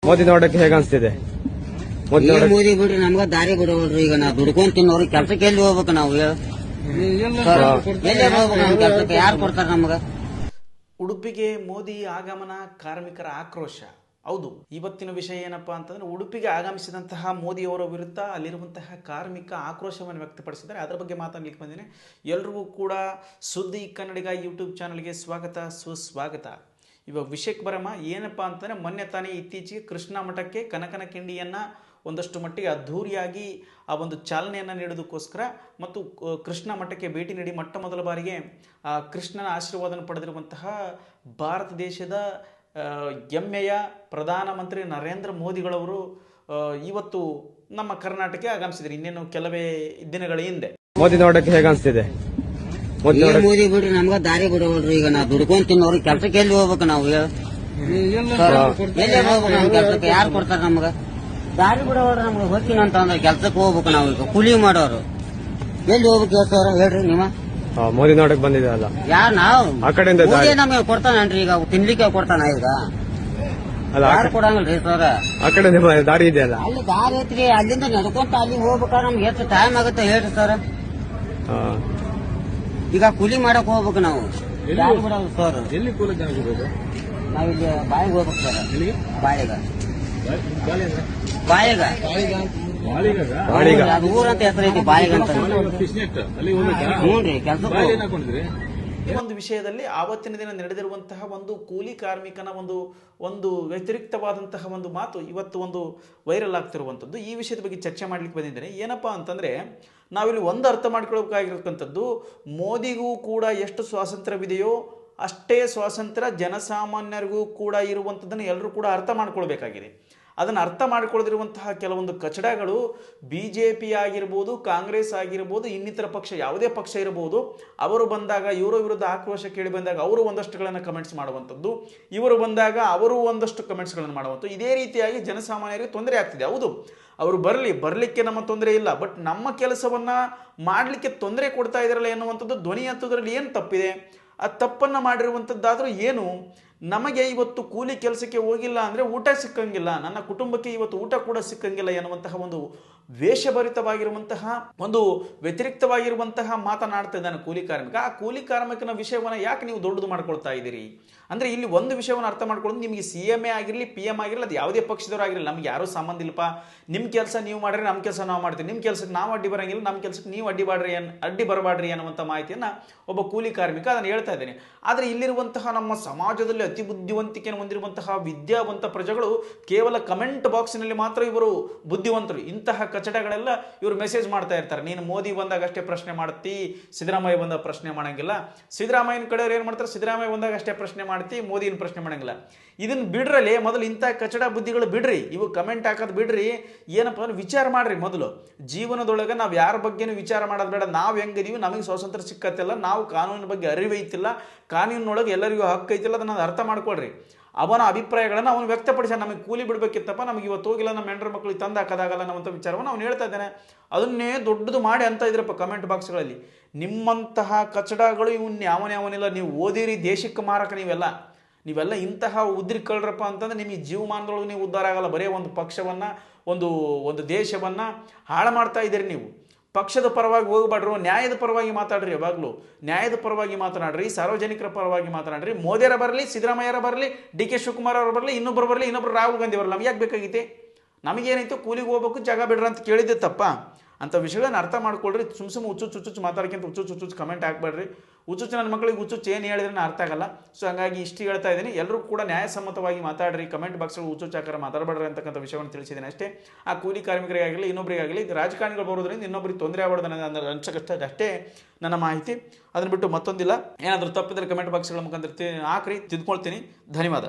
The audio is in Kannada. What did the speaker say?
ಮೋದಿ ನೋಡಕ್ಕೆ ಹೇಗೆ ಅನ್ಸ್ತಿದೆ? ಮೋದಿ ಬಿಡ್ರಿ, ನಮ್ಗ ದಾರಿ ಬಿಡೋಲ್ರಿ. ಈಗ ನಾವು ದುಡ್ಕೊಂಡ್ ತಿನ್ನೋರು ಕೆಲ್ಸಕ್ಕೆ ಎಲ್ಲಿ ಹೋಗ್ಬೇಕು? ನಾವು ಎಲ್ಲಿ ಹೋಗ್ಬೇಕು? ನಮ್ ಕೆಲ್ಸಕ್ಕೆ ಯಾರು ಕೊಡ್ತಾರ ನಮ್ಗ? ಉಡುಪಿಗೆ ಮೋದಿ ಆಗಮನ, ಕಾರ್ಮಿಕರ ಆಕ್ರೋಶ. ಹೌದು, ಇವತ್ತಿನ ವಿಷಯ ಏನಪ್ಪಾ ಅಂತಂದ್ರೆ, ಉಡುಪಿಗೆ ಆಗಮಿಸಿದಂತಹ ಮೋದಿಯವರ ವಿರುದ್ಧ ಅಲ್ಲಿರುವಂತಹ ಕಾರ್ಮಿಕ ಆಕ್ರೋಶವನ್ನು ವ್ಯಕ್ತಪಡಿಸಿದ್ದಾರೆ. ಅದರ ಬಗ್ಗೆ ಮಾತಾಡ್ಲಿಕ್ಕೆ ಬಂದಿದ್ದೇನೆ. ಎಲ್ರಿಗೂ ಕೂಡ ಸುದ್ದಿ ಕನ್ನಡಿಗ ಯೂಟ್ಯೂಬ್ ಚಾನಲ್ಗೆ ಸ್ವಾಗತ, ಸುಸ್ವಾಗತ. ಇವಾಗ ವಿಷಯಕ್ಕೆ ಬರಮ್ಮ. ಏನಪ್ಪಾ ಅಂತಂದ್ರೆ, ಮೊನ್ನೆ ತಾನೇ ಇತ್ತೀಚೆಗೆ ಕೃಷ್ಣ ಮಠಕ್ಕೆ ಕನಕನ ಕಿಂಡಿಯನ್ನು ಒಂದಷ್ಟು ಮಟ್ಟಿಗೆ ಅದ್ಧೂರಿಯಾಗಿ ಆ ಒಂದು ಚಾಲನೆಯನ್ನು ನೀಡೋದಕ್ಕೋಸ್ಕರ ಮತ್ತು ಕೃಷ್ಣ ಮಠಕ್ಕೆ ಭೇಟಿ ನೀಡಿ ಮೊಟ್ಟ ಮೊದಲ ಬಾರಿಗೆ ಕೃಷ್ಣನ ಆಶೀರ್ವಾದವನ್ನು ಪಡೆದಿರುವಂತಹ ಭಾರತ ದೇಶದ ಹೆಮ್ಮೆಯ ಪ್ರಧಾನಮಂತ್ರಿ ನರೇಂದ್ರ ಮೋದಿಗಳವರು ಇವತ್ತು ನಮ್ಮ ಕರ್ನಾಟಕಕ್ಕೆ ಆಗಮಿಸಿದ್ರು. ಇನ್ನೇನು ಕೆಲವೇ ದಿನಗಳ ಹಿಂದೆ. ಮೋದಿ ನೋಡಕ್ಕೆ ಹೇಗೆ ಅನ್ಸ್ತಿದೆ? ಮೋದಿ ಬಿಡ್ರಿ, ನಮ್ಗ ದಾರಿ ಬಿಡೋಲ್ರಿ. ಈಗ ನಾವು ದುಡ್ಕೊಂಡ್ ತಿನ್ನೋರು ಕೆಲ್ಸಕ್ಕೆ ಎಲ್ಲಿ ಹೋಗ್ಬೇಕು? ನಾವು ಎಲ್ಲಿ ಹೋಗ್ಬೇಕು? ನಮ್ ಕೆಲ್ಸಕ್ಕೆ ಯಾರು ಕೊಡ್ತಾರ ನಮ್ಗ? ದಾರಿ ಬಿಡೋಲ್ರಿ. ನಮ್ಗೆ ಹೋಗ್ತೀನಿ ಅಂತ ಅಂದ್ರೆ ಕೆಲ್ಸಕ್ಕೆ ಹೋಗ್ಬೇಕು. ನಾವು ಈಗ ಕೂಲಿ ಮಾಡೋರು ಎಲ್ಲಿ ಹೋಗ್ಬೇಕು ಸರ್ ಹೇಳ್ರಿ ನಿಮ್ಮ? ಮೋದಿ ನೋಡಕ್ ಬಂದಿದೆ ಅಲ್ಲ, ಯಾರು? ನಾವು ಆ ಕಡೆಯಿಂದ ನಮಗೆ ಕೊಡ್ತಾನನ್ರಿ. ಈಗ ತಿನ್ಲಿಕ್ಕೆ ಕೊಡ್ತಾನ. ಈಗ ಯಾರು ಕೊಡಂಗಿಲ್ರಿ ಸರ್. ಆ ಕಡೆ ದಾರಿ ಇದೆ ಅಲ್ಲ, ಅಲ್ಲಿ ದಾರಿ ಐತ್ರಿ. ಅಲ್ಲಿಂದ ನಡ್ಕೊಂತ ಅಲ್ಲಿ ಹೋಗ್ಬೇಕಾದ್ರೆ ನಮ್ಗೆ ಎಷ್ಟು ಟೈಮ್ ಆಗುತ್ತೆ ಹೇಳ್ರಿ ಸರ್. ಈಗ ಕೂಲಿ ಮಾಡಕ್ ಹೋಗ್ಬೇಕು ನಾವು. ದಾರಿ ಬಿಡೋದು ಸರ್. ಎಲ್ಲಿ ಕೂಲಿ ನಾವಿಲ್ಲಿ ಬಾಯಿಗೆ ಹೋಗ್ಬೇಕು ಸರ್. ಬಾಯಿಗ ಅದು ಊರಂತ ಹೆಸರೈತಿ, ಬಾಯಿಗಂತ. ಹ್ಞೂ ರೀ, ಕೆಲ್ಸಕ್ಕೆ. ಈ ಒಂದು ವಿಷಯದಲ್ಲಿ ಆವತ್ತಿನ ದಿನ ನಡೆದಿರುವಂತಹ ಒಂದು ಕೂಲಿ ಕಾರ್ಮಿಕನ ಒಂದು ವ್ಯತಿರಿಕ್ತವಾದಂತಹ ಒಂದು ಮಾತು ಇವತ್ತು ಒಂದು ವೈರಲ್ ಆಗ್ತಿರುವಂಥದ್ದು. ಈ ವಿಷಯದ ಬಗ್ಗೆ ಚರ್ಚೆ ಮಾಡ್ಲಿಕ್ಕೆ ಬಂದಿದ್ದೇನೆ. ಏನಪ್ಪಾ ಅಂತಂದ್ರೆ, ನಾವಿಲ್ಲಿ ಒಂದು ಅರ್ಥ ಮಾಡ್ಕೊಳ್ಬೇಕಾಗಿರ್ತಕ್ಕಂಥದ್ದು, ಮೋದಿಗೂ ಕೂಡ ಎಷ್ಟು ಸ್ವಾತಂತ್ರ್ಯವಿದೆಯೋ ಅಷ್ಟೇ ಸ್ವಾತಂತ್ರ್ಯ ಜನಸಾಮಾನ್ಯರಿಗೂ ಕೂಡ ಇರುವಂಥದ್ದನ್ನು ಎಲ್ಲರೂ ಕೂಡ ಅರ್ಥ ಮಾಡ್ಕೊಳ್ಬೇಕಾಗಿದೆ. ಅದನ್ನು ಅರ್ಥ ಮಾಡಿಕೊಳ್ಳದಿರುವಂತಹ ಕೆಲವೊಂದು ಕಚಡಗಳು BJP ಆಗಿರ್ಬೋದು, ಕಾಂಗ್ರೆಸ್ ಆಗಿರ್ಬೋದು, ಇನ್ನಿತರ ಪಕ್ಷ ಯಾವುದೇ ಪಕ್ಷ ಇರಬಹುದು, ಅವರು ಬಂದಾಗ ಇವರ ವಿರುದ್ಧ ಆಕ್ರೋಶ ಕೇಳಿ ಬಂದಾಗ ಅವರು ಒಂದಷ್ಟುಗಳನ್ನು ಕಮೆಂಟ್ಸ್ ಮಾಡುವಂಥದ್ದು, ಇವರು ಬಂದಾಗ ಅವರು ಒಂದಷ್ಟು ಕಮೆಂಟ್ಸ್ಗಳನ್ನು ಮಾಡುವಂಥದ್ದು. ಇದೇ ರೀತಿಯಾಗಿ ಜನಸಾಮಾನ್ಯರಿಗೆ ತೊಂದರೆ ಆಗ್ತಿದೆ. ಹೌದು, ಅವರು ಬರಲಿಕ್ಕೆ ನಮ್ಮ ತೊಂದರೆ ಇಲ್ಲ, ಬಟ್ ನಮ್ಮ ಕೆಲಸವನ್ನು ಮಾಡಲಿಕ್ಕೆ ತೊಂದರೆ ಕೊಡ್ತಾ ಇದ್ದಾರಲ್ಲ ಎನ್ನುವಂಥದ್ದು ಧ್ವನಿ ಎತ್ತುವುದರಲ್ಲಿ ಏನು ತಪ್ಪಿದೆ? ಆ ತಪ್ಪನ್ನು ಮಾಡಿರುವಂಥದ್ದಾದರೂ ಏನು? ನಮಗೆ ಇವತ್ತು ಕೂಲಿ ಕೆಲಸಕ್ಕೆ ಹೋಗಿಲ್ಲ ಅಂದರೆ ಊಟ ಸಿಕ್ಕಂಗಿಲ್ಲ, ನನ್ನ ಕುಟುಂಬಕ್ಕೆ ಇವತ್ತು ಊಟ ಕೂಡ ಸಿಕ್ಕಂಗಿಲ್ಲ ಎನ್ನುವಂತಹ ಒಂದು ವೇಷಭರಿತವಾಗಿರುವಂತಹ ಒಂದು ವ್ಯತಿರಿಕ್ತವಾಗಿರುವಂತಹ ಮಾತನಾಡ್ತಾ ಇದ್ದಾನೆ ಕೂಲಿ ಕಾರ್ಮಿಕ. ಆ ಕೂಲಿ ಕಾರ್ಮಿಕನ ವಿಷಯವನ್ನು ಯಾಕೆ ನೀವು ದೊಡ್ಡದು ಮಾಡ್ಕೊಳ್ತಾ ಇದ್ದೀರಿ ಅಂದರೆ, ಇಲ್ಲಿ ಒಂದು ವಿಷಯವನ್ನು ಅರ್ಥ ಮಾಡ್ಕೊಳ್ಳೋದು, ನಿಮಗೆ CM ಆಗಿರಲಿ, PM ಆಗಿರಲಿ, ಅದು ಯಾವುದೇ ಪಕ್ಷದವರು ಆಗಿರಲಿ, ನಮ್ಗೆ ಯಾರೂ ಸಂಬಂಧ ಇಲ್ಲಪ್ಪ. ನಿಮ್ಮ ಕೆಲಸ ನೀವು ಮಾಡಿದ್ರೆ ನಮ್ಮ ಕೆಲಸ ನಾವು ಮಾಡ್ತೀವಿ, ನಿಮ್ಮ ಕೆಲಸಕ್ಕೆ ನಾವು ಅಡ್ಡಿ ಬರೋಂಗಿಲ್ಲ, ನಮ್ಮ ಕೆಲಸಕ್ಕೆ ನೀವು ಅಡ್ಡಿ ಬರಬಾಡ್ರಿ ಅನ್ನುವಂಥ ಮಾಹಿತಿಯನ್ನು ಒಬ್ಬ ಕೂಲಿ ಕಾರ್ಮಿಕ ಅದನ್ನು ಹೇಳ್ತಾ ಇದ್ದೇನೆ. ಆದರೆ ಇಲ್ಲಿರುವಂತಹ ನಮ್ಮ ಸಮಾಜದಲ್ಲಿ ಅತಿ ಬುದ್ಧಿವಂತಿಕೆಯನ್ನು ಹೊಂದಿರುವಂತಹ ವಿದ್ಯಾವಂತ ಪ್ರಜೆಗಳು ಕೇವಲ ಕಮೆಂಟ್ ಬಾಕ್ಸ್ನಲ್ಲಿ ಮಾತ್ರ ಇವರು ಬುದ್ಧಿವಂತರು. ಇಂತಹ ಕಚಡಗಳೆಲ್ಲ ಇವರು ಮೆಸೇಜ್ ಮಾಡ್ತಾ ಇರ್ತಾರೆ. ನೀನು ಮೋದಿ ಬಂದಾಗ ಅಷ್ಟೇ ಪ್ರಶ್ನೆ ಮಾಡ್ತಿ, ಸಿದ್ದರಾಮಯ್ಯ ಬಂದಾಗ ಪ್ರಶ್ನೆ ಮಾಡಂಗಿಲ್ಲ. ಸಿದ್ದರಾಮಯ್ಯನ ಕಡೆಯವ್ರು ಏನು ಮಾಡ್ತಾರೆ, ಸಿದ್ದರಾಮಯ್ಯ ಬಂದಾಗ ಅಷ್ಟೇ ಪ್ರಶ್ನೆ ಮಾಡ್ತಿ, ಮೋದಿನ ಪ್ರಶ್ನೆ ಮಾಡಂಗಿಲ್ಲ. ಇದನ್ನು ಬಿಡ್ರಲ್ಲಿ ಮೊದಲು, ಇಂಥ ಕಚಡ ಬುದ್ಧಿಗಳು ಬಿಡ್ರಿ, ಇವು ಕಮೆಂಟ್ ಹಾಕೋದು ಬಿಡ್ರಿ. ಏನಪ್ಪ ಅಂದ್ರೆ ವಿಚಾರ ಮಾಡ್ರಿ. ಮೊದಲು ಜೀವನದೊಳಗೆ ನಾವು ಯಾರ ಬಗ್ಗೆನೂ ವಿಚಾರ ಮಾಡೋದು ಬೇಡ. ನಾವು ಹೆಂಗಿದೀವಿ, ನಮಗೆ ಸ್ವಾತಂತ್ರ್ಯ ಸಿಕ್ಕತ್ತಿಲ್ಲ, ನಾವು ಕಾನೂನಿನ ಬಗ್ಗೆ ಅರಿವೈತಿಲ್ಲ, ಕಾನೂನಿನೊಳಗೆ ಎಲ್ಲರಿಗೂ ಹಕ್ಕು ಐತಿಲ್ಲ, ಅದನ್ನು ಅರ್ಥ ಮಾಡ್ಕೊಳ್ರಿ. ಅವನ ಅಭಿಪ್ರಾಯಗಳನ್ನು ಅವನು ವ್ಯಕ್ತಪಡಿಸ, ನಮಗೆ ಕೂಲಿ ಬಿಡಬೇಕಿತ್ತಪ್ಪ, ನಮಗೆ ಇವತ್ತು ಹೋಗಿಲ್ಲ, ನಮ್ಮ ಹೆಂಡ್ರ ಮಕ್ಕಳಿಗೆ ತಂದು ಹಾಕೋದಾಗಲ್ಲ ಅನ್ನುವಂಥ ವಿಚಾರವನ್ನು ಅವನು ಹೇಳ್ತಾ ಇದ್ದಾನೆ. ಅದನ್ನೇ ದೊಡ್ಡದು ಮಾಡಿ ಅಂತ ಇದ್ರಪ್ಪ ಕಮೆಂಟ್ ಬಾಕ್ಸ್ಗಳಲ್ಲಿ. ನಿಮ್ಮಂತಹ ಕಚಡಗಳು ಇವನ್ನ ಯಾವನಿಲ್ಲ. ನೀವು ಓದಿರಿ, ದೇಶಕ್ಕೆ ಮಾರಕ ನೀವೆಲ್ಲ ಇಂತಹ ಉದ್ರಿಕಳ್ರಪ್ಪ ಅಂತಂದ್ರೆ ನಿಮಗೆ ಜೀವಮಾನದೊಳಗೆ ನೀವು ಉದ್ಧಾರ ಆಗಲ್ಲ. ಬರೀ ಒಂದು ಪಕ್ಷವನ್ನು, ಒಂದು ದೇಶವನ್ನು ಹಾಳು ಮಾಡ್ತಾ ಇದ್ದೀರಿ ನೀವು. ಪಕ್ಷದ ಪರವಾಗಿ ಹೋಗಬಾಡ್ರು, ನ್ಯಾಯದ ಪರವಾಗಿ ಮಾತಾಡ್ರಿ. ಯಾವಾಗಲೂ ನ್ಯಾಯದ ಪರವಾಗಿ ಮಾತನಾಡ್ರಿ, ಸಾರ್ವಜನಿಕರ ಪರವಾಗಿ ಮಾತನಾಡ್ರಿ. ಮೋದಿಯರ ಬರಲಿ, ಸಿದ್ದರಾಮಯ್ಯರ ಬರಲಿ, DK ಶಿವಕುಮಾರ್ ಅವರು ಬರಲಿ, ಇನ್ನೊಬ್ಬರು ಬರಲಿ, ಇನ್ನೊಬ್ಬರು ರಾಹುಲ್ ಗಾಂಧಿ ಬರಲಿ, ನಮ್ಗೆ ಯಾಕೆ ಬೇಕಾಗೈತೆ? ನಮಗೇನಾಯ್ತು, ಕೂಲಿಗೆ ಹೋಗ್ಬೇಕು, ಜಾಗ ಬಿಡ್ರ ಅಂತ ಕೇಳಿದ್ದೆ ತಪ್ಪ? ಅಂಥ ವಿಷಯಗಳನ್ನ ಅರ್ಥ ಮಾಡ್ಕೊಳ್ರಿ. ಸುಮ್ಮ ಹುಚ್ಚುಚ್ಚು ಮಾತಾಡ್ಕೊಂತ ಹುಚ್ಚುಚ್ಚು ಕಮೆಂಟ್ ಹಾಕ್ಬೇಡ್ರಿ. ಹುಚ್ಚುಚ್ಚು ನನ್ನ ಮಕ್ಕಳಿಗೆ ಹುಚ್ಚುಚ್ಚು ಏನು ಹೇಳಿದ್ರೆ ಅರ್ಥ ಆಗಲ್ಲ. ಸೊ ಹಂಗಾಗಿ ಇಷ್ಟು ಹೇಳ್ತಾ ಇದ್ದೀನಿ. ಎಲ್ಲರೂ ಕೂಡ ನ್ಯಾಯಸಮ್ಮತವಾಗಿ ಮಾತಾಡ್ರಿ. ಕಮೆಂಟ್ ಬಾಕ್ಸ್ಗಳು ಹುಚ್ಚುಚ್ಚಾಕರ ಮಾತಾಡಬೇಡ್ರಿ ಅಂತಕ್ಕಂಥ ವಿಷಯವನ್ನು ತಿಳಿಸಿದ್ದೀನಿ ಅಷ್ಟೇ. ಆ ಕೂಲಿ ಕಾರ್ಮಿಕರಿಗಾಗಲಿ, ಇನ್ನೊಬ್ಬರಿಗಾಗಲಿ, ರಾಜಕಾರಣಿಗಳು ಬರೋದ್ರಿಂದ ಇನ್ನೊಬ್ಬರಿಗೆ ತೊಂದರೆ ಆಗಬಾರ್ದು ಅನ್ನೋದು ಅನ್ಸಕ್ಕಷ್ಟೇ. ಅಷ್ಟೇ ನನ್ನ ಮಾಹಿತಿ. ಅದನ್ನು ಬಿಟ್ಟು ಮತ್ತೊಂದಿಲ್ಲ. ಏನಾದರೂ ತಪ್ಪಿದ್ರೆ ಕಮೆಂಟ್ ಬಾಕ್ಸ್ಗಳ ಮುಖಾಂತರ ಹಾಕ್ರಿ, ತಿದ್ಕೊಳ್ತೀನಿ. ಧನ್ಯವಾದ.